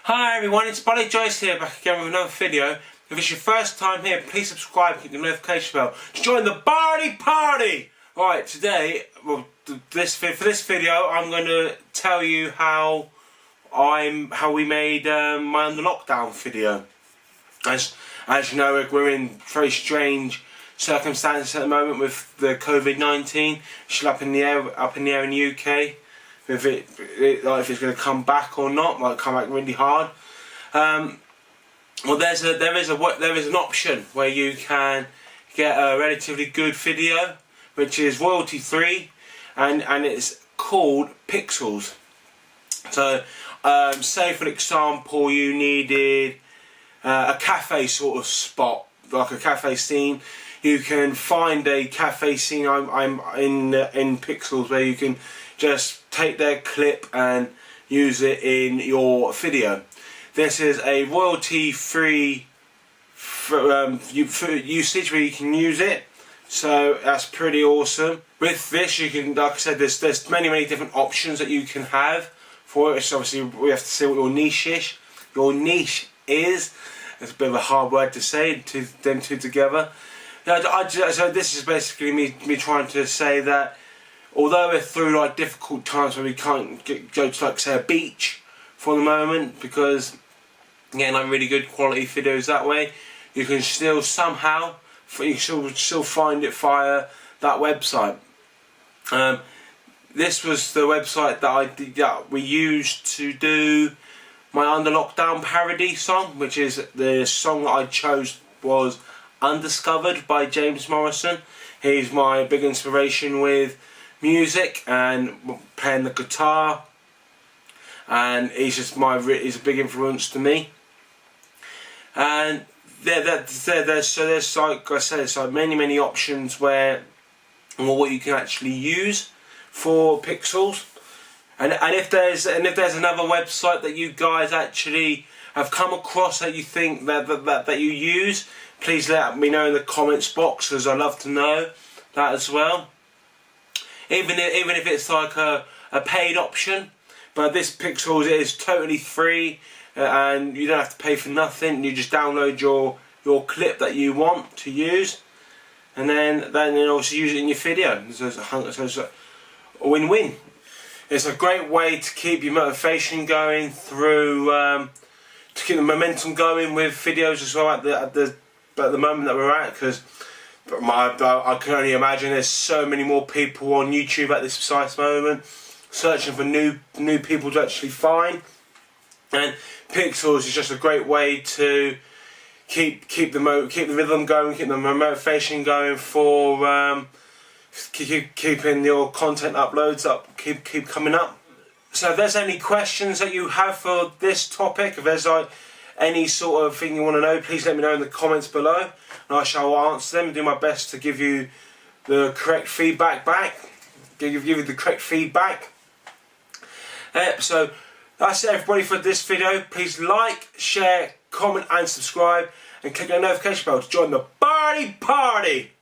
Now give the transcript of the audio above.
Hi everyone, it's Bartie Joyce here, back again with another video. If it's your first time here, please subscribe and hit the notification bell to join the Bartie party! Alright, today, for this video, I'm going to tell you how we made my under lockdown video. As you know, we're in very strange circumstances at the moment with the COVID-19 still up in the air in the UK. If it's going to come back or not, might come back really hard. Well, there is an option where you can get a relatively good video, which is royalty free, and it's called Pexels. So, say for example, you needed a cafe sort of spot, like a cafe scene. You can find a cafe scene. I'm in Pexels where you can just take their clip and use it in your video. This is a royalty-free usage where you can use it, so that's pretty awesome. With this, you can, like I said, there's many different options that you can have for it. So obviously, we have to see what your niche is. Your niche is. It's a bit of a hard word to say. Them two together. So this is basically me trying to say that, although we're through like difficult times where we can't go to, like, say, a beach for the moment, because getting like really good quality videos that way, you can still somehow still find it via that website. This was the website that we used to do my Under Lockdown parody song, which is the song that I chose was Undiscovered by James Morrison. He's my big inspiration with music and playing the guitar, and he's a big influence to me. And there's like I said, there's like many options what you can actually use for Pexels. And if there's another website that you guys actually have come across that you think that you use, please let me know in the comments box, because I love to know that as well. Even if it's like a paid option, but this Pexels is totally free, and you don't have to pay for nothing. You just download your clip that you want to use, and then also use it in your video. So it's a win-win. It's a great way to keep your motivation going through, to keep the momentum going with videos as well at the moment that we're at, because I can only imagine there's so many more people on YouTube at this precise moment searching for new people to actually find, and Pexels is just a great way to keep the rhythm going, keep the motivation going for keeping your content uploads up, keep coming up. So if there's any questions that you have for this topic, if there's like any sort of thing you want to know, please let me know in the comments below, and I shall answer them and do my best to give you the correct feedback back. Give you the correct feedback. So that's it, everybody, for this video. Please like, share, comment and subscribe, and click the notification bell to join the Bartie party.